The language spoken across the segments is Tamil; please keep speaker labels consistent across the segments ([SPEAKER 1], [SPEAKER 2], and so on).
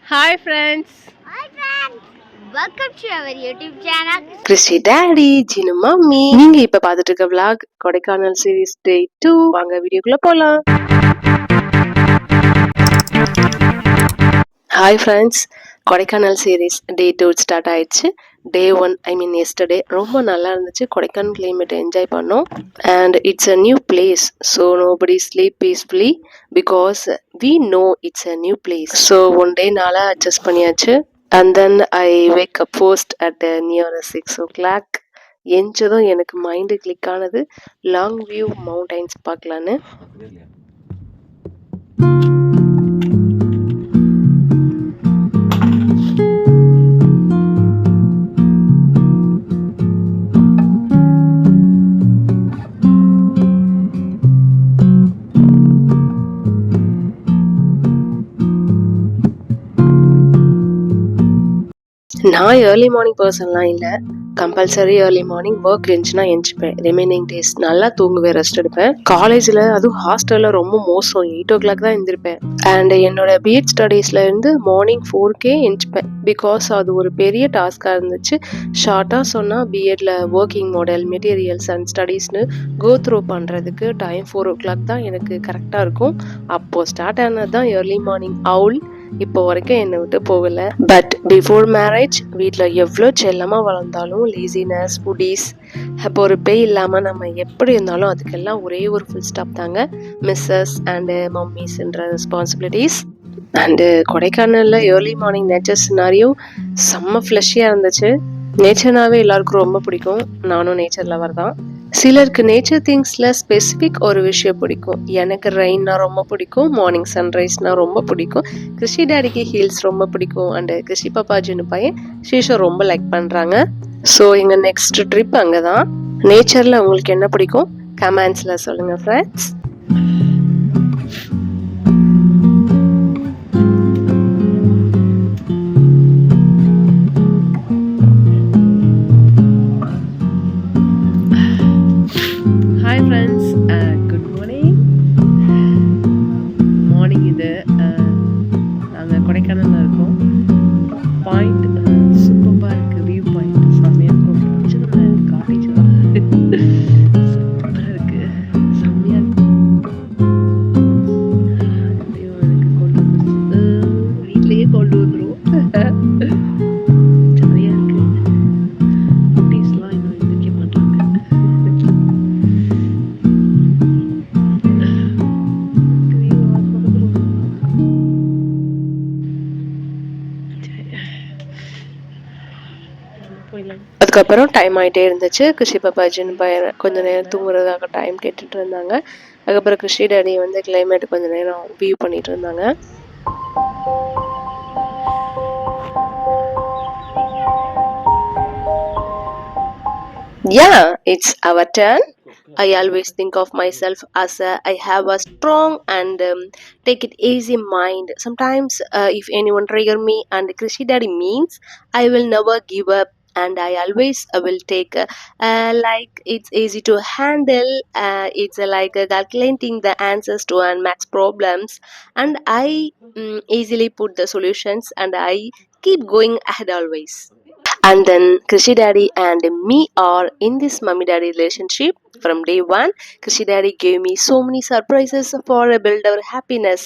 [SPEAKER 1] Hi friends.
[SPEAKER 2] Hi friends. Welcome to our YouTube channel.
[SPEAKER 1] Christy daddy, Jinu mummy. நீங்க இப்ப பாத்துட்டு இருக்க vlog கொடைக்கானல் சீரிஸ் டே 2. வாங்க வீடியோக்குள்ள போலாம். Hi friends, Kodaikanal series day 2 start ஆயிடுச்சு. டே 1 எஸ்டர்டே ரொம்ப நல்லா இருந்துச்சு. கொடைக்கானல் கிளைமேட் என்ஜாய் பண்ணோம். And it's a new place, so nobody sleep peacefully because we know it's a new place. So one day நாளாக அட்ஜஸ்ட் பண்ணியாச்சு. And then I wake up first at near 6 o'clock. எஞ்சதும் எனக்கு மைண்டு கிளிக் ஆனது லாங் வியூ மவுண்டைன்ஸ் பார்க்கலான்னு. நான் ஏர்லி மார்னிங் பர்சன்லாம் இல்லை. கம்பல்சரி ஏர்லி மார்னிங் ஒர்க் இருந்துச்சுன்னா எஞ்சிப்பேன். ரிமைனிங் டேஸ் நல்லா தூங்குவேன், ரெஸ்ட் எடுப்பேன். காலேஜில் அதுவும் ஹாஸ்டலில் ரொம்ப மோசம். 8 o'clock தான் எழுந்திருப்பேன். அண்ட் என்னோட பிஎட் ஸ்டடீஸில் இருந்து மார்னிங் 4 எஞ்சிப்பேன். பிகாஸ் அது ஒரு பெரிய டாஸ்காக இருந்துச்சு. ஷார்ட்டாக சொன்னால் பிஎட்ல ஒர்க்கிங் மாடல், மெட்டீரியல்ஸ் அண்ட் ஸ்டடீஸ்னு கோ த்ரூ பண்ணுறதுக்கு டைம் 4 o'clock தான் எனக்கு கரெக்டாக இருக்கும். அப்போது ஸ்டார்ட் ஆனது தான் ஏர்லி மார்னிங் அவுல். இப்போ வரைக்கும் என்னை விட்டு போகல. பட் பிஃபோர் மேரேஜ் வீட்டில் எவ்வளோ செல்லமாக வளர்ந்தாலும் லேசினஸ், ஃபுட்டீஸ், பொறுப்பே இல்லாமல் நம்ம எப்படி இருந்தாலும் அதுக்கெல்லாம் ஒரே ஒரு ஃபுல் ஸ்டாப் தாங்க மிஸ்ஸஸ் அண்டு மம்மிஸ்ன்ற ரெஸ்பான்சிபிலிட்டிஸ். அண்டு கொடைக்கானலில் ஏர்லி மார்னிங் நேச்சர் சினாரியோ செம்ம ஃப்ளஷியாக இருந்துச்சு. நேச்சர்னாவே எல்லாருக்கும் ரொம்ப பிடிக்கும். நானும் நேச்சர் லவர் தான். சிலருக்கு நேச்சர் திங்ஸில் ஸ்பெசிஃபிக் ஒரு விஷயம் பிடிக்கும். எனக்கு ரெயின்னா ரொம்ப பிடிக்கும், மார்னிங் சன்ரைஸ்னா ரொம்ப பிடிக்கும். கிருஷி டாடிக்கு ஹில்ஸ் ரொம்ப பிடிக்கும். அண்டு கிருஷி பாப்பாஜின்னு பையன் ஸ்ரீஷோ ரொம்ப லைக் பண்ணுறாங்க. ஸோ எங்கள் நெக்ஸ்ட் ட்ரிப் அங்கே தான். நேச்சரில் உங்களுக்கு என்ன பிடிக்கும் கமெண்ட்ஸில் சொல்லுங்கள் friends. Hi friends, good morning. Morning இது நாங்கள் கொடைக்கானலில் இருக்கோம். பாயிண்ட் சூப்பராக இருக்குது. வியூ பாயிண்ட் செம்மையாக இருக்கும். சின்ன காட்டேஜ் தான் சூப்பராக இருக்குது, செம்மையாக இருக்கு. எனக்கு கொண்டு வந்துருச்சு, வீட்லேயே கொண்டு வந்துடும். ஜாலியாக இருக்குது. குட்டீஸ்லாம் இன்னும் எந்திரிக்க மாட்டாங்க. அதுக்கப்புறம் டைம் ஆகிட்டே இருந்துச்சு. கிருஷி பாப்பாஜின்னு பையன் கொஞ்ச நேரம் தூங்குறதாக டைம் கேட்டுட்டு இருந்தாங்க. அதுக்கப்புறம் கிருஷி டாடி வந்து கிளைமேட் கொஞ்ச நேரம் வியூ பண்ணிட்டு இருந்தாங்க. Yeah, it's our turn. I always think of myself as I have a strong and take it easy mind. Sometimes if anyone trigger me and Krishi daddy means I will never give up, and I always will take like it's easy to handle. It's like calculating the answers to and max problems, and I easily put the solutions, and I keep going ahead always. And then Krishi Daddy and me are in this mummy daddy relationship from day one. Krishi Daddy gave me so many surprises for a build our happiness,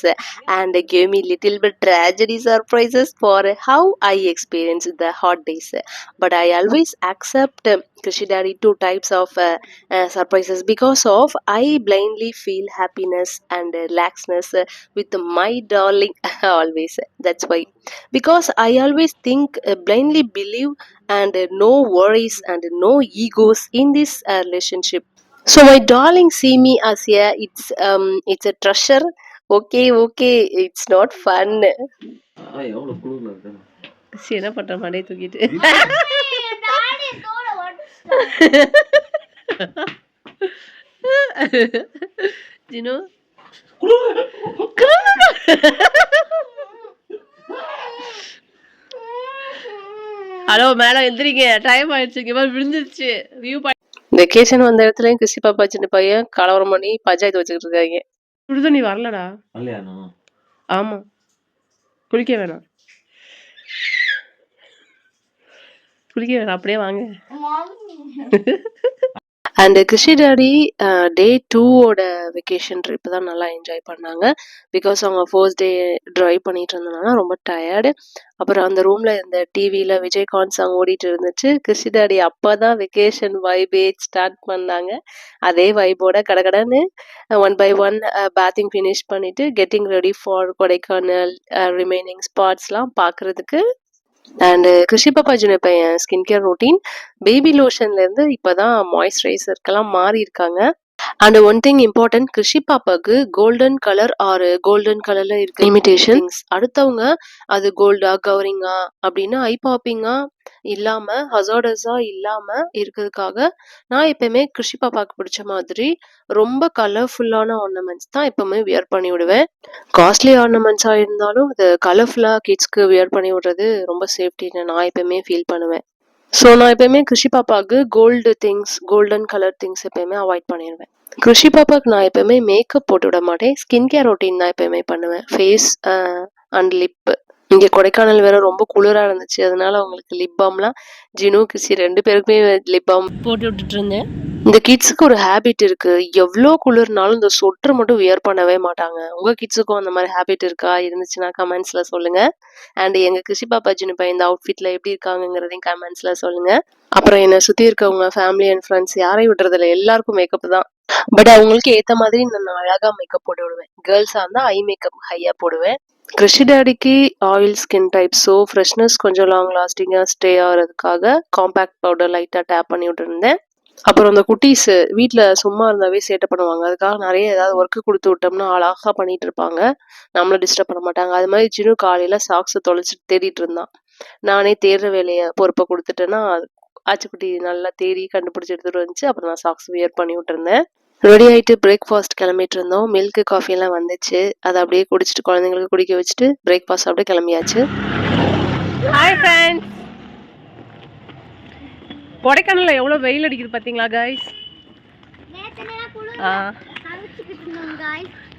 [SPEAKER 1] and gave me little bit tragedy surprises for how I experienced the hot days. But I always accept Krishi Daddy two types of surprises because of I blindly feel happiness and laxness with my darling always. That's why, because I always think blindly believe and no worries and no egos in this relationship. So my darling see me as it's a treasure. Okay, it's not fun. என்ன பண்ற மடை தூக்கிட்டு ஜினு ஹலோ மேடம் எந்திரிங்க, டைம் ஆயிடுச்சு. இங்க மாதிரி விழுந்துருச்சு வியூ பாயிண்ட். வெக்கேஷன் வந்த இடத்துலயும் கிறிஸ்டி பாப்பா சின்ன பையன் கலவரம் பண்ணி பஞ்சாயத்து வச்சுக்கிட்டு இருக்காங்க. சுடுதண்ணி வரலடா. ஆமா, குளிக்க வேணாம்.
[SPEAKER 3] குளிக்க வேணாம், அப்படியே வாங்க.
[SPEAKER 1] அண்ட் கிருஷி டாடி டே 2ஓட வெக்கேஷன் ட்ரிப் தான் நல்லா என்ஜாய் பண்ணாங்க. பிகாஸ் அவங்க ஃபர்ஸ்ட் டே ட்ரைவ் பண்ணிட்டு இருந்தனால ரொம்ப டயர்டு. அப்புறம் அந்த ரூம்ல இந்த டிவியில் விஜயகாந்த் சாங் ஓடிட்டு இருந்துச்சு. கிருஷி டாடி அப்போ தான் வெக்கேஷன் வைபே ஸ்டார்ட் பண்ணாங்க. அதே வைபோட கடகடன்னு one by one bathing finish பண்ணிட்டு getting ready for Kodaikanal remaining ஸ்பாட்ஸ்லாம் பார்க்குறதுக்கு. அண்ட் கிருஷி பாப்பாஜியோட பையன் ஸ்கின் கேர் ரொட்டீன் பேபி லோஷன்ல இருந்து இப்பதான் மாய்ஸ்சரைசருக்கெல்லாம் மாறி இருக்காங்க. And one thing important, Krishi பாப்பாக்கு கோல்டன் கலர் ஆர் கோல்டன் கலர்ல இருக்க இமிடேஷன்ஸ் அடுத்தவங்க அது கோல்டா கவரிங்கா அப்படின்னு ஐ பாப்பிங்கா இல்லாம ஹசார்டஸா இல்லாம இருக்கிறதுக்காக நான் எப்பயுமே கிருஷி பாப்பாக்கு பிடிச்ச மாதிரி ரொம்ப கலர்ஃபுல்லான ஆர்னமெண்ட்ஸ் தான் எப்பவுமே வியர் பண்ணி விடுவேன். காஸ்ட்லி ஆர்னமெண்ட்ஸா இருந்தாலும் அது கலர்ஃபுல்லா கிட்ஸ்க்கு வியர் பண்ணி விடுறது ரொம்ப சேஃப்டின்னு நான் எப்பயுமே ஃபீல் பண்ணுவேன். ஸோ நான் எப்பயுமே கிருஷி பாப்பாவுக்கு gold things golden colour things எப்பயுமே அவாய்ட் பண்ணிடுவேன். கிருஷி பாப்பாவுக்கு நான் எப்பயுமே மேக்கப் போட்டு விட மாட்டேன். ஸ்கின் கேர் ரொட்டீன் தான் எப்பயுமே பண்ணுவேன். Face and lip. இங்கே கொடைக்கானல் வேற ரொம்ப குளிராக இருந்துச்சு, அதனால அவங்களுக்கு லிப் பாம்லாம் ஜினு கிருஷி 2 பேருக்குமே லிப் பாம்
[SPEAKER 3] போட்டு விட்டுட்டு இருந்தேன்.
[SPEAKER 1] இந்த கிட்ஸுக்கு ஒரு ஹேபிட் இருக்கு, எவ்வளோ குளிர்னாலும் இந்த சொட்டர் மட்டும் வியர் பண்ணவே மாட்டாங்க. உங்க கிட்ஸுக்கும் அந்த மாதிரி ஹேபிட் இருக்கா? இருந்துச்சுன்னா கமெண்ட்ஸ்ல சொல்லுங்க. அண்ட் எங்க கிருஷி பாப்பா ஜினு பையன் இந்த அவுட்ஃபிட்ல எப்படி இருக்காங்கிறதையும் கமெண்ட்ஸ்ல சொல்லுங்க. அப்புறம் என்னை சுத்தி இருக்கவங்க ஃபேமிலி அண்ட் ஃப்ரெண்ட்ஸ் யாரையும் விடுறதில்ல, எல்லாருக்கும் மேக்கப் தான். பட் அவங்களுக்கு ஏத்த மாதிரி நான் அழகா மேக்கப் போட்டு விடுவேன். கேர்ள்ஸா இருந்தா ஐ மேக்கப் ஹையா போடுவேன். கிருஷி டாடிக்கு oil skin type, so freshness கொஞ்சம் லாங் லாஸ்டிங்கா ஸ்டே ஆகிறதுக்காக காம்பேக்ட் பவுடர் லைட்டா டேப் பண்ணி விட்டுருந்தேன். அப்புறம் அந்த குட்டீஸ் வீட்டில் சும்மா இருந்தாவே சேட்டை பண்ணுவாங்க, அதுக்காக நிறைய ஏதாவது ஒர்க்கு கொடுத்து விட்டோம்னா அழகா பண்ணிட்டு இருப்பாங்க, நம்மளை டிஸ்டர்ப் பண்ண மாட்டாங்க. அது மாதிரி ஜினு காலையில சாக்ஸை தொலைச்சிட்டு தேடிட்டு இருந்தான். நானே தேடுற வேலையை பொறுப்பை கொடுத்துட்டேன்னா ஆச்சுக்குட்டி நல்லா தேடி கண்டுபிடிச்சி எடுத்துட்டு வந்துச்சு. அப்புறம் நான் சாக்ஸ் வியர் பண்ணி விட்டுருந்தேன். ரெடி ஆகிட்டு பிரேக்ஃபாஸ்ட் கிளம்பிட்டு இருந்தோம். மில்க்கு காஃபி எல்லாம் வந்துச்சு, அதை அப்படியே குடிச்சிட்டு குழந்தைங்களுக்கு குடிக்க வச்சுட்டு பிரேக்ஃபாஸ்ட் அப்படியே கிளம்பியாச்சு.
[SPEAKER 3] ஹாய் ஃப்ரெண்ட்ஸ், கொடைக்கானல்ல எவ்வளோ வெயில் அடிக்குது பார்த்தீங்களா கைஸ்?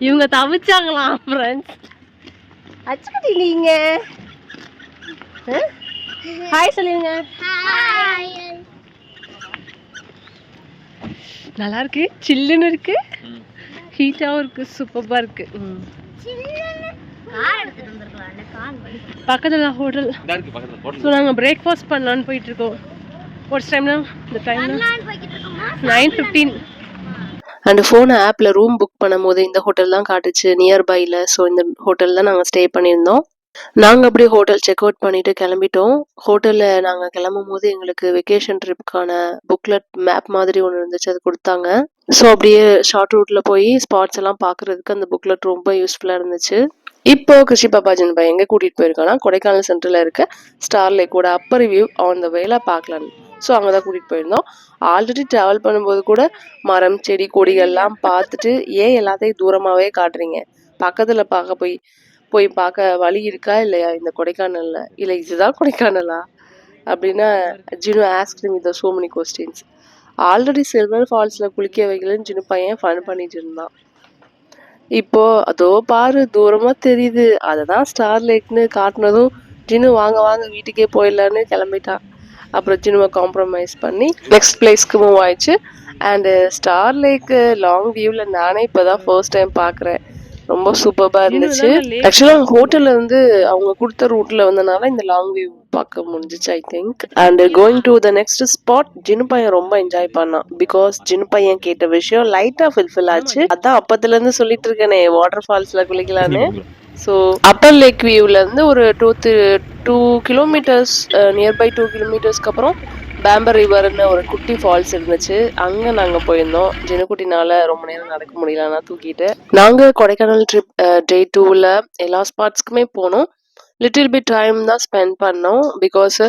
[SPEAKER 3] இவங்க தவிச்சாங்களாம் ஃப்ரெண்ட்ஸ். அச்சுக்கிட்டு இல்லைங்க. ஹாய் சொல்லுங்க. நல்லா இருக்கு, சில்லுன்னு இருக்கு, ஹீட்டாகவும் இருக்கு, சூப்பராக இருக்கு. பக்கத்தில் ஹோட்டல். ஸோ நாங்கள் பிரேக்ஃபாஸ்ட் பண்ணலான்னு போயிட்டு இருக்கோம். வாட்ஸ் டைம்னா இந்த டைம் 9:15.
[SPEAKER 1] அண்ட் ஃபோன் ஆப்பில் ரூம் புக் பண்ணும் போது இந்த ஹோட்டல் தான் காட்டுச்சு நியர்பையில். ஸோ இந்த ஹோட்டல் தான் நாங்கள் ஸ்டே பண்ணியிருந்தோம். நாங்கள் அப்படியே ஹோட்டல் செக் அவுட் பண்ணிட்டு கிளம்பிட்டோம். ஹோட்டலில் நாங்கள் கிளம்பும் போது எங்களுக்கு வெக்கேஷன் ட்ரிப்புக்கான புக்லெட் மேப் மாதிரி ஒன்று இருந்துச்சு, அது கொடுத்தாங்க. ஸோ அப்படியே ஷார்ட் ரூட்டில் போய் ஸ்பாட்ஸ் எல்லாம் பார்க்குறதுக்கு அந்த புக்லெட் ரொம்ப யூஸ்ஃபுல்லாக இருந்துச்சு. இப்போ கிருஷி பாப்பாஜின் பையன் எங்கே கூட்டிகிட்டு போயிருக்கானா, கொடைக்கானல் சென்டரில் இருக்க ஸ்டார் லேக்கோட அப்பர் வியூ ஆன் த வேல பார்க்கலாம். ஸோ அங்கே தான் கூட்டிகிட்டு போயிருந்தோம். ஆல்ரெடி ட்ராவல் பண்ணும்போது கூட மரம் செடி கொடிகள்லாம் பார்த்துட்டு ஏன் எல்லாத்தையும் தூரமாகவே காட்டுறீங்க, பக்கத்தில் போய் பார்க்க வழி இருக்கா இல்லையா இந்த கொடைக்கானலில், இல்லை இதுதான் கொடைக்கானலா அப்படின்னா Jinu asked me the so many questions. Already silver ஃபால்ஸில் குளிக்க வைக்கலன்னு ஜினு பையன் ஃபன் பண்ணிட்டு இருந்தான். இப்போ அதோ பாரு தூரமாக தெரியுது, அதை தான் ஸ்டார் லேக்னு காட்டினதும் ஜினு வாங்க வாங்க வீட்டுக்கே போயிடலான்னு கிளம்பிட்டான். அப்புறம் ஜினுவை காம்ப்ரமைஸ் பண்ணி நெக்ஸ்ட் பிளேஸ்க்கு மூவ் ஆயிடுச்சு. அண்டு ஸ்டார் லேக்கு லாங் வியூவில் நானே இப்போ தான் ஃபர்ஸ்ட் டைம் பார்க்குறேன். ரொம்ப சூப்பராக இருந்துச்சு. ஆக்சுவலாக ஹோட்டலில் வந்து அவங்க கொடுத்த ரூட்டில் வந்தனால இந்த லாங் வியூ பார்க்க முடிஞ்சிச்சு I think. And going to the next spot, Jinu பையன் ரொம்ப என்ஜாய் பண்ணான். பிகாஸ் ஜினு பையன் கேட்ட விஷயம் லைட்டாக ஃபுல்ஃபில் ஆச்சு. அதான் அப்பத்துலேருந்து சொல்லிட்டு இருக்கேனே வாட்டர் ஃபால்ஸில் குளிக்கலான்னு. ஸோ அப்பர் லேக் வியூவிலேருந்து ஒரு 2 கிலோமீட்டர்ஸ் நியர்பை 2 கிலோமீட்டர்ஸ்க்கு அப்புறம் பேம்பர் ரிவர்னு ஒரு குட்டி ஃபால்ஸ் இருந்துச்சு, அங்கே நாங்கள் போயிருந்தோம். ஜினுக்குட்டினால ரொம்ப நேரம் நடக்க முடியல, நான் தூக்கிட்டு. நாங்கள் கொடைக்கானல் ட்ரிப் டே 2ல் எல்லா ஸ்பாட்ஸ்க்குமே போனோம். லிட்டில் பிட் டைம் தான் ஸ்பெண்ட் பண்ணோம். பிகாஸ்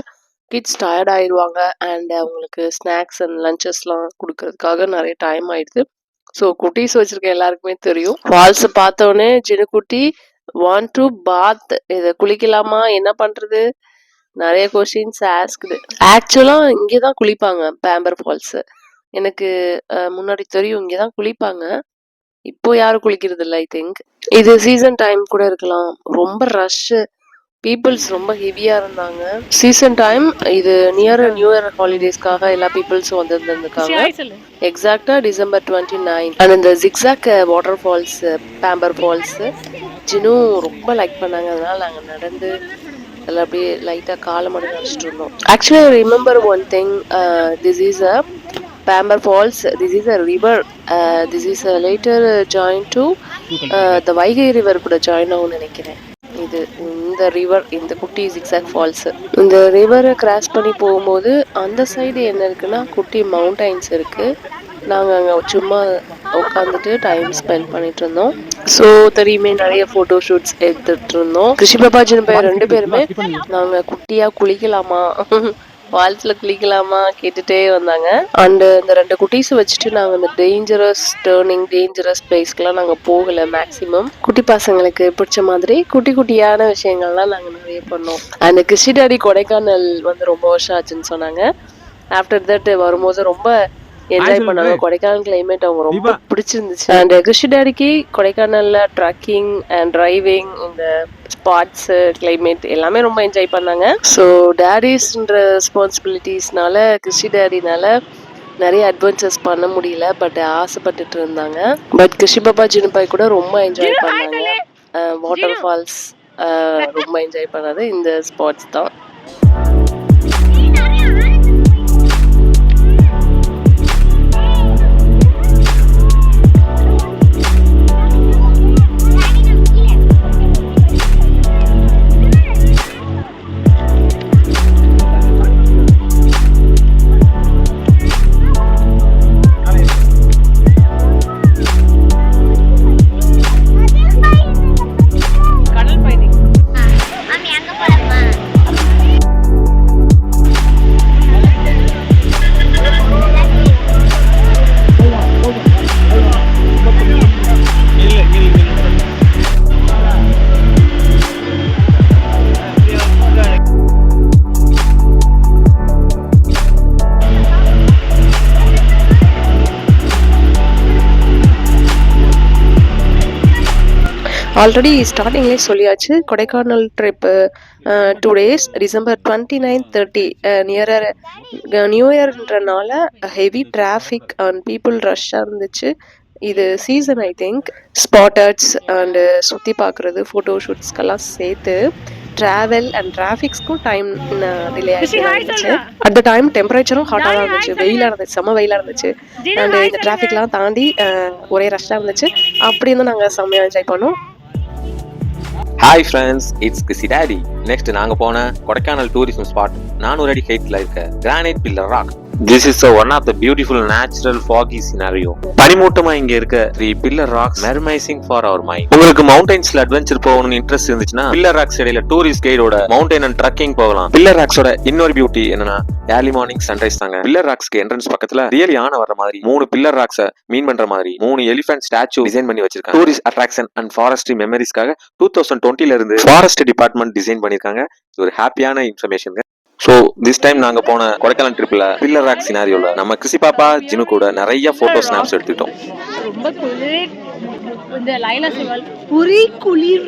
[SPEAKER 1] கிட்ஸ் டயர்ட் ஆயிடுவாங்க அண்ட் அவங்களுக்கு ஸ்நாக்ஸ் அண்ட் லஞ்சஸ்லாம் கொடுக்கறதுக்காக நிறைய டைம் ஆயிடுது. ஸோ குட்டீஸ் வச்சிருக்க எல்லாருக்குமே தெரியும், ஃபால்ஸ் பார்த்தோன்னே ஜினுக்குட்டி வாண்ட் டு பாத், இதை குளிக்கலாமா என்ன பண்ணுறது, நிறைய கொஸ்டின்ஸ் ஆஸ்க்டு. ஆக்சுவலாக இங்கே தான் குளிப்பாங்க பேம்பர் ஃபால்ஸ், எனக்கு முன்னாடி தெரியும் இங்கே தான் குளிப்பாங்க. இப்போ யாரும் குளிக்கிறது இல்லை ஐ திங்க். இது சீசன் டைம் கூட இருக்கலாம், ரொம்ப ரஷ்ஷு, பீப்புள்ஸ் ரொம்ப ஹெவியா இருந்தாங்க. சீசன் டைம் இது நியர் நியூ இயர் ஹாலிடேஸ்க்காக எல்லா பீப்புள்ஸும் வந்திருந்திருக்காங்க. எக்ஸாக்டா டிசம்பர் 29. அண்ட் இந்த zigzag water falls, Pambar falls Jinu ரொம்ப லைக் பண்ணாங்க. அதனால நாங்கள் நடந்து அதில் அப்படியே லைட்டாக காலை மட்டும் நினச்சிட்டு இருந்தோம். Actually I remember one thing, this is a Pambar falls, this is a river, this is a later join to the Vaigai river கூட ஜாயின் ஆகும்னு நினைக்கிறேன். இது இந்த ரிவர், இந்த குட்டி ஜிக்ஸாக் ஃபால்ஸ். இந்த ரிவரை கிராஸ் பண்ணி போகும்போது அந்த சைடு என்ன இருக்குன்னா குட்டி மவுண்டைன்ஸ் இருக்கு. நாங்கள் அங்கே சும்மா உட்காந்துட்டு டைம் ஸ்பெண்ட் பண்ணிட்டு இருந்தோம். ஸோ தெரியுமே நிறைய ஃபோட்டோ ஷூட்ஸ் எடுத்துட்டு இருந்தோம். கிருஷி பாப்பா ஜினு பையன் 2 பேருமே நாங்கள் குட்டியாக குளிக்கலாமா ஃபால்ஸில் குளிக்கலாமா கேட்டுட்டே வந்தாங்க. அண்டு இந்த 2 குட்டீஸ் வச்சுட்டு நாங்கள் இந்த டேஞ்சரஸ் டேர்னிங், டேஞ்சரஸ் பிளேஸ்க்கெலாம் நாங்கள் போகலை. மேக்ஸிமம் குட்டி பசங்களுக்கு பிடிச்ச மாதிரி குட்டி குட்டியான விஷயங்கள்லாம் நாங்கள் நிறைய பண்ணோம். அந்த கிருஷி டாடி கொடைக்கானல் வந்து ரொம்ப வருஷம் ஆச்சுன்னு சொன்னாங்க. ஆஃப்டர் தட் வரும்போது ரொம்ப என்ஜாய் பண்ணாங்க. கொடைக்கானல் கிளைமேட் அவங்க ரொம்ப பிடிச்சிருந்துச்சு. அண்ட் கிருஷி டாடிக்கு கொடைக்கானல்ல ட்ரக்கிங் அண்ட் டிரைவிங், இந்த ஸ்பாட்ஸ், கிளைமேட் எல்லாமே ரொம்ப என்ஜாய் பண்ணாங்க. ஸோ டேடிஸ்ன்ற ரெஸ்பான்சிபிலிட்டிஸ்னால கிருஷி டேடினால நிறைய அட்வென்ச்சர்ஸ் பண்ண முடியல. பட் ஆசைப்பட்டுட்டு இருந்தாங்க. பட் கிருஷி பாப்பா ஜினு பாய் கூட ரொம்ப என்ஜாய் பண்ணாங்க. வாட்டர் ஃபால்ஸ் ரொம்ப என்ஜாய் பண்ணது இந்த ஸ்பாட்ஸ் தான். ஆல்ரெடி ஸ்டார்டிங்லேயே சொல்லியாச்சு, Kodaikanal trip 2 days, December 29, 30 nearer new இயர்ன்றனால ஹெவி டிராஃபிக் அண்ட் பீப்புள் ரஷ்ஷாக இருந்துச்சு. இது season I think. Spotters and சுற்றி பார்க்குறது, ஃபோட்டோ ஷூட்ஸ்க்கெல்லாம் சேர்த்து ட்ராவல் அண்ட் டிராஃபிக்ஸ்க்கும் டைம் டிலே ஆகிடுச்சு. அட் த டைம் டெம்பரேச்சரும் ஹாட்டாக தான் இருந்துச்சு, வெயிலாக இருந்துச்சு, செம்ம வெயிலாக இருந்துச்சு. அண்ட் இந்த டிராஃபிக்லாம் தாண்டி ஒரே ரஷ்ஷாக இருந்துச்சு. அப்படி இருந்தால் நாங்கள் செம்மையாக என்ஜாய் பண்ணோம்.
[SPEAKER 4] Hi friends, it's Krishi daddy. Next நாங்க போன கொடைக்கானல் டூரிசம் ஸ்பாட் 400 அடி ஹைட்ல இருக்க granite pillar rock. This is one of the beautiful natural foggy scenario. பனிமூட்டமா இங்க இருக்க 3 pillar rocks mesmerizing for our mind. உங்களுக்கு மவுண்டன்ஸ்ல அட்வென்ச்சர் போகணும்னு இன்ட்ரெஸ்ட் இருந்துச்சுன்னா பில்லர் ராக்ஸ் இடையில டூரிஸ்ட் கைடோட மவுண்டன் அண்ட் ட்ரக்கிங் போகலாம். பில்லர் ராக்ஸோட இன்னொரு பியூட்டி என்னன்னா ஏர்லி மார்னிங் சன்ரைஸ் தாங்க. பில்லர் ராக்ஸ்க்கு என்ட்ரன்ஸ் பக்கத்துல ரியல் யானை வர்ற மாதிரி 3 பில்லர் ராக்ஸ மீன் பண்ற மாதிரி 3 எலிஃபென்ட் ஸ்டாச்சு டிசைன் பண்ணி வச்சிருக்காங்க. டூரிஸ்ட் அட்ராக்ஷன் அண்ட் ஃபாரஸ்ட்ரி மெமரிஸ்க்காக 2020ல இருந்து ஃபாரஸ்ட் டிபார்ட்மெண்ட் டிசைன் பண்ணிருக்காங்க. இது ஒரு ஹாப்பியான இன்ஃபர்மேஷன். சோ திஸ் டைம் நாங்க போன கொடைக்கானல் ட்ரிப்ல பில்லர் ராக் சினாரியோல நம்ம கிருஷி பாப்பா ஜினு கூட நிறைய போட்டோ ஸ்னாப்ஸ் எடுத்துட்டோம்.
[SPEAKER 3] ரொம்ப குளிர், இந்த லைலா சிவல் ஒரே குளிர்.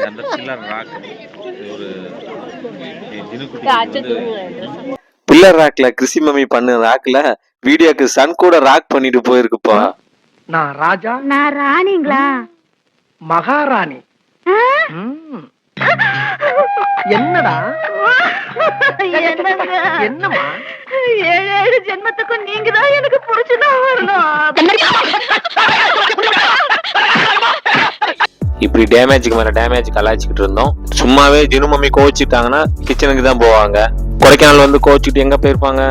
[SPEAKER 5] அந்த பில்லர் ராக் ஒரு ஜினு குட்டி
[SPEAKER 4] பில்லர் ராக்ல கிருஷி மம்மி பண்ண ராக்ல வீடியோக்கு சன் கூட ராக் பண்ணிட்டு போயிருக்குப்பா.
[SPEAKER 6] நான் ராஜா,
[SPEAKER 2] நான் ராணிங்களா,
[SPEAKER 6] மகாராணி. என்னடா என்னமா
[SPEAKER 2] 7 ஜென்மத்துக்கும் நீங்க தான் எனக்கு புடிச்சுதான் வரணும்.
[SPEAKER 4] இப்படி டேமேஜுக்கு மேல டேமேஜ் கலாய்ச்சிக்கிட்டு இருந்தோம். சும்மாவே ஜினு மம்மி கோவிச்சுட்டாங்கன்னா கிச்சனுக்கு தான் போவாங்க. கொடைக்கானல் வந்து கோவிச்சுட்டு எங்க போயிருப்பாங்க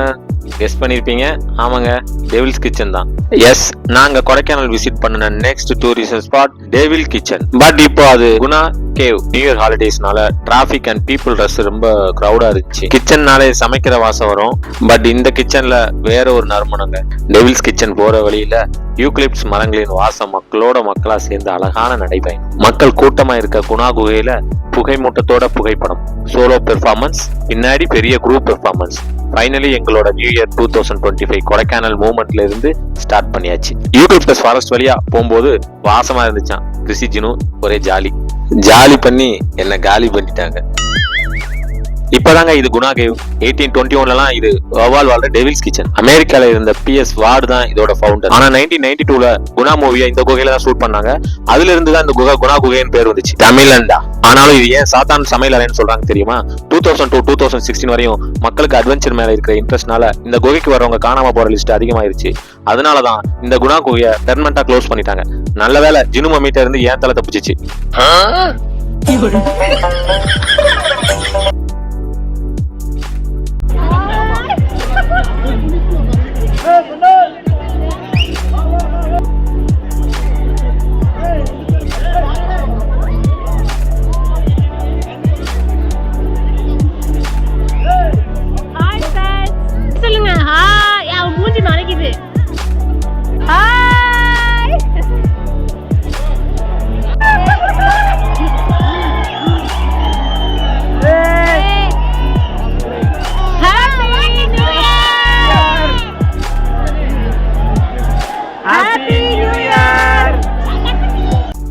[SPEAKER 4] கெஸ் பண்ணிருப்பீங்க. ஆமாங்க, டேவில்ஸ் கிச்சன் தான். எஸ், நாங்க கொடைக்கானல் விசிட் பண்ண next tourism spot devil kitchen. But இப்போ அது குணா கேவ். நியூ இயர் ஹாலிடேஸ்னால டிராபிக் அண்ட் பீப்புள் ரஷ் ரொம்ப கிரௌடா இருந்துச்சு. கிச்சன்னாலே சமைக்கிற வாசம் வரும். பட் இந்த கிச்சன்ல வேற ஒரு நறுமணங்க. டேவில்ஸ் கிச்சன் போற வழியில யூக்லிப்ஸ் மரங்களின் வாசம் மக்களோட மக்களா சேர்ந்து அழகான நடைபயணம். மக்கள் கூட்டமா இருக்க குணா குகையில புகை மூட்டத்தோட புகைப்படம், சோலோ பெர்ஃபார்மன்ஸ், பின்னாடி பெரிய குரூப் பெர்ஃபார்மன்ஸ். ஃபைனலி எங்களோட நியூ இயர் 2025 கொடைக்கானல் மூவ்மெண்ட்ல இருந்து ஸ்டார்ட் பண்ணியாச்சு. யூக்லிப்டஸ் ஃபாரஸ்ட் வழியா போகும்போது வாசமா இருந்துச்சான். கிருஷி ஜினு ஒரே ஜாலி. ஜாலி பண்ணி என்ன காலி பண்ணிட்டாங்க. இப்பதாங்க இது குணா கேவ். 1821லாம் இது வவால் வாழ்ற டெவில்ஸ் கிச்சன். அமெரிக்கால இருந்த PS வார்டு தான் இதோட ஃபவுண்டர். ஆனா 1992ல குணா மூவியை இந்த குகையில தான் ஷூட் பண்ணாங்க. அதுல இருந்து தான் இந்த குகை குணா குகைன்னு பேர் வந்துச்சு. தமிழ்லண்டா. ஆனாலும் இது ஏன் சாத்தான் சமையல் அறைன்னு சொல்றாங்க தெரியுமா? 2002 2016 வரையும் மக்களுக்கு அட்வென்ச்சர் மேல இருக்கிற இன்ட்ரெஸ்ட்னால இந்த குகைக்கு வரவங்க காணாம போற லிஸ்ட் அதிகமாயிருச்சு. அதனாலதான் இந்த குணா குகையை பெர்மனண்டா க்ளோஸ் பண்ணிட்டாங்க. நல்ல வேளை ஜினு மம்மிட்ட இருந்து ஏன் தலை தப்பிச்சிச்சு.
[SPEAKER 3] சொல்லுங்க. ஹாய். அவன் மூஞ்சி மறைக்குது. ஹாய்.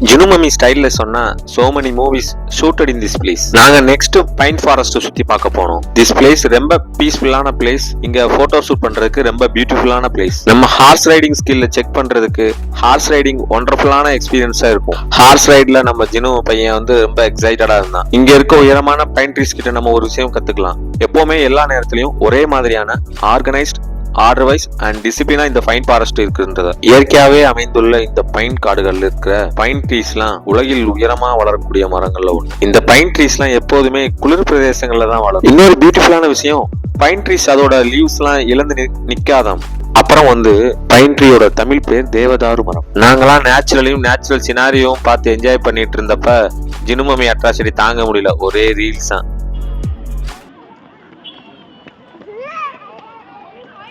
[SPEAKER 4] ஜினு மம்மி ஸ்டைல்ல சொன்னா so many movies shooted in this place. நாங்க நெக்ஸ்ட் பைன் ஃபாரஸ்ட் சுத்தி பார்க்க போனோம். this place ரொம்ப பீஸ்ஃபுல்லான பிளேஸ். இங்க போட்டோ ஷூட் பண்றதுக்கு ரொம்ப பியூட்டிஃபுல்லான பிளேஸ். நம்ம ஹார்ஸ் ரைடிங் ஸ்கில்ல செக் பண்றதுக்கு ஹார்ஸ் ரைடிங் ஒண்டர்ஃபுல்லான எக்ஸ்பீரியன்ஸா இருக்கும். ஹார்ஸ் ரைட்ல நம்ம ஜினு பையன் வந்து ரொம்ப எக்ஸைட்டடா இருந்தான். இங்க இருக்க உயரமான பைன் ட்ரீஸ் கிட்ட நம்ம ஒரு விஷயம் கத்துக்கலாம். எப்பவுமே எல்லா நேரத்திலயும் ஒரே மாதிரியான ஆர்கனைஸ்ட் ஆர்டர் வைஸ் அண்ட் டிசிப்ளினா இந்த பைன் ஃபாரஸ்ட் இருக்குன்றது. இயற்கையாவே அமைந்துள்ள இந்த பைன் காடுகள்ல இருக்கிற பைன் ட்ரீஸ் எல்லாம் உலகில் உயரமா வளரக்கூடிய மரங்கள்ல ஒன்று. இந்த பைன் ட்ரீஸ் எல்லாம் எப்போதுமே குளிர் பிரதேசங்கள்ல தான் வளரும். இன்னொரு பியூட்டிஃபுல்லான விஷயம், பைன் ட்ரீஸ் அதோட லீவ்ஸ் எல்லாம் இழந்து நிக்காதாம். அப்புறம் வந்து பைன் ட்ரீயோட தமிழ் பேர் தேவதாரு மரம். நாங்கெல்லாம் நேச்சுரல் சினாரியும் பார்த்து என்ஜாய் பண்ணிட்டு இருந்தப்ப ஜினு மம்மி அட்ராசிட்டி தாங்க முடியல. ஒரே ரீல்ஸ் தான்.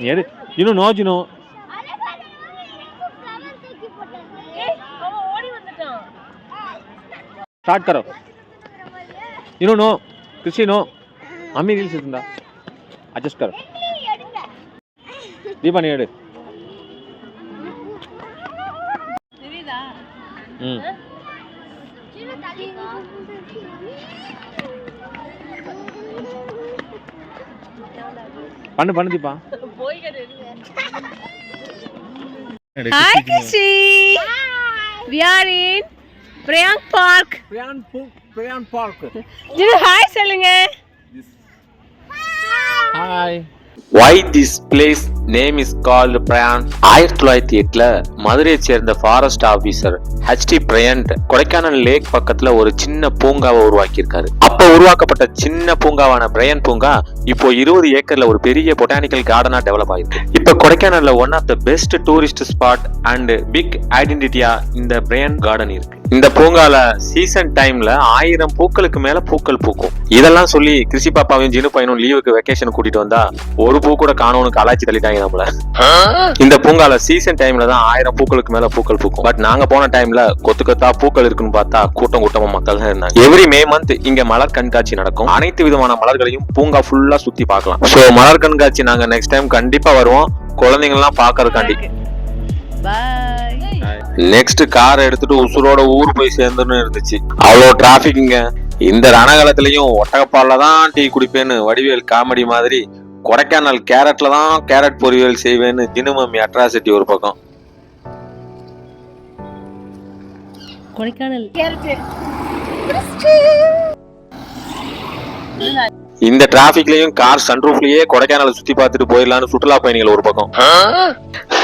[SPEAKER 5] You know, you know. Start करो. You know, no. Krishi, no. Mummy reels इतना. Adjust करो. दीपा नहीं एड. பண்ணு Deepa.
[SPEAKER 3] Hi Kishi. We are in Priyank Park.
[SPEAKER 5] Priyank Park.
[SPEAKER 3] Jinu hi சொல்லுங்க.
[SPEAKER 5] Hi.
[SPEAKER 4] Why this place name is called Priyank? 1908ல மதுரையை சேர்ந்த forest officer HT Bryant Kodaikanal lake பக்கத்துல ஒரு சின்ன பூங்காவை உருவாக்கியிருக்காரு. அப்ப உருவாக்கப்பட்ட சின்ன பூங்காவான பிரையன் பூங்கா இப்போ 20 ஏக்கர்ல ஒரு பெரிய பொட்டானிக்கல் கார்டனா டெவலப் ஆயிருக்கு. இப்ப கொடைக்கானல்ல one of the best tourist spot and big ஐடென்டிட்டியா இந்த பிரையன் கார்டன் இருக்கு. இந்த பூங்கால சீசன் டைம்ல 1000 பூக்களுக்கு மேல பூக்கள் பூக்கும். இதெல்லாம் சொல்லி கிருஷி பாப்பாவையும் ஜினு பையனும் லீவுக்கு வெக்கேஷன் கூட்டிட்டு வந்தா ஒரு பூ கூட காணோன்னு கலாச்சி தள்ளிட்டாங்க நம்மள. இந்த பூங்கால சீசன் டைம்ல தான் 1000 பூக்களுக்கு மேல பூக்கள் பூக்கும். பட் நாங்க போன டைம்ல கொத்து பூக்கள் இருக்குன்னு பார்த்தா கூட்டமா மக்கள் தான் இருந்தாங்க. எவ்ரி மே மந்த் இங்க மலர் கண்காட்சி நடக்கும். அனைத்து விதமான மலர்களையும் பூங்கா ஃபுல்லா சுத்தி பார்க்கலாம். சோ மலர் கண்காட்சி நாங்க நெக்ஸ்ட் டைம் கண்டிப்பா வருவோம், குழந்தைங்க எல்லாம் பாக்குறதுக்காண்டி. நெக்ஸ்ட் கார் எடுத்துட்டு உசுரோட ஊர் போய் சேர்ந்துன்னு இருந்துச்சு. அவ்வளோ டிராபிக் இங்க. இந்த ரணகாலத்திலயும் ஒட்டகப்பால்ல தான் டீ குடிப்பேன்னு வடிவேல் காமெடி மாதிரி கொடைக்கானல் கேரட்ல தான் கேரட் பொரியல் செய்வேன்னு ஜினு மம்மி அட்ராசிட்டி ஒரு பக்கம்.
[SPEAKER 3] கொடைக்கானல்
[SPEAKER 4] இந்த டிராபிக்லயும் கார் சன்ரூஃப்லயே கொடைக்கானலை சுத்தி பார்த்துட்டு போயிடலான்னு சுற்றுலா பயணிகள் ஒரு பக்கம்.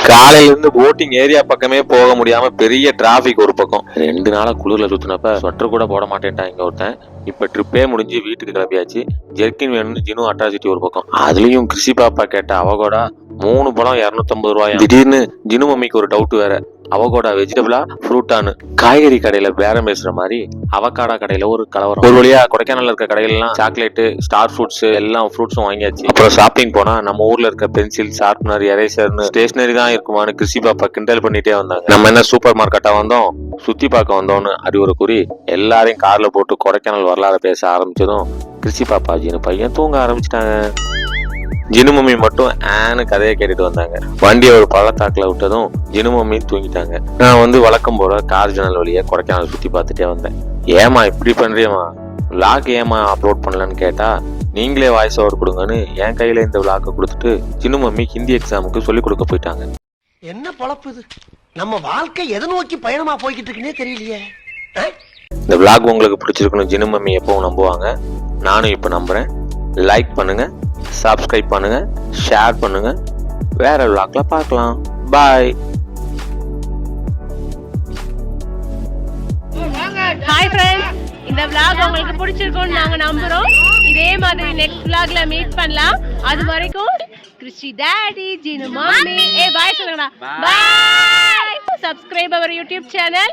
[SPEAKER 4] காலையில இருந்து போட்டிங் ஏரியா பக்கமே போக முடியாம பெரிய டிராபிக் ஒரு பக்கம். 2 நாளா குளிர்ல சுத்தினப்ப ஸ்வெட்டர் கூட போட மாட்டேன்ட்டான் இங்க ஒருத்தன். இப்ப ட்ரிப்பே முடிஞ்சு வீட்டுக்கு கிளம்பியாச்சு. ஜெர்கின் வேணும்னு ஜினு அட்ராசிட்டி ஒரு பக்கம். அதுலயும் கிருஷி பாப்பா கேட்ட அவகோடா 3 பழம் 250 ரூபாய். திடீர்னு ஜினு மம்மிக்கு ஒரு டவுட் வேற. அவகோடா வெஜிடபிளா ஃப்ரூட்டானு. காய்கறி கடையில பேரம் பேசுற மாதிரி அவகாடா கடையில ஒரு கலவரம். ஒரு வழியா கொடைக்கானல்ல இருக்க கடையிலாம் சாக்லேட், ஸ்டார் ஃப்ரூட்ஸ் எல்லா ஃப்ரூட்ஸும் வாங்கியாச்சு. அப்புறம் ஷாப்பிங் போனா நம்ம ஊர்ல இருக்க பென்சில், ஷார்ப்னர், எரேசர்னு ஸ்டேஷனரி தான் இருக்குமான்னு கிருஷி பாப்பா கிண்டல் பண்ணிட்டே வந்தாங்க. நம்ம என்ன சூப்பர் மார்க்கெட்டா வந்தோம், சுத்தி பார்க்க வந்தோம்னு அறிவுரை கூறி எல்லாரையும் கார்ல போட்டு கொடைக்கானல் வரலாறு பேச ஆரம்பிச்சதும் கிருஷி பாப்பா ஜினு பையன் தூங்க ஆரம்பிச்சிட்டாங்க. ஜினு மம்மி மட்டும் ஆன்னு கதையை கேட்டுட்டு வந்தாங்க. வண்டியை ஒரு பள்ளத்தாக்குல விட்டதும் ஜினு மம்மி தூங்கிட்டாங்க. நான் வழக்கம் போல கார் ஜன்னல் வழியா கொடைக்கானல் சுத்தி பார்த்துட்டே வந்தேன். ஏமா இப்படி பண்றியம்மா, vlog ஏமா அப்லோட் பண்ணலன்னு கேட்டா நீங்களே வாய்ஸ் ஓவர் கொடுங்கன்னு என் கையில இந்த vlog கொடுத்துட்டு சின்ன மம்மி ஹிந்தி எக்ஸாமுக்கு சொல்லி கொடுக்க போயிட்டாங்க.
[SPEAKER 6] என்ன பொழப்பு இது? நம்ம வாழ்க்கை எதை நோக்கி பயணமா போய்கிட்டு இருக்குன்னே தெரியலையே.
[SPEAKER 4] இந்த vlog உங்களுக்கு பிடிச்சிருக்கணும் சின்ன மம்மி எப்பவும் நம்புவாங்க, நானும் இப்போ நம்புறேன். லைக் பண்ணுங்க, சப்ஸ்கிரைப் பண்ணுங்க, ஷேர் பண்ணுங்க. வேற vlogல பார்க்கலாம். பாய்.
[SPEAKER 3] ஹாய் ஃப்ரெண்ட்ஸ், இந்த vlog உங்களுக்கு பிடிச்சிருக்கும்னு நாங்க நம்புறோம். இதே மாதிரி நெக்ஸ்ட் vlogல மீட் பண்ணலாம். அது வரைக்கும் கிறிஸ்டி டாடி, ஜினு மம்மி, பாய் சொல்லுங்கடா. பாய். Subscribe our YouTube channel.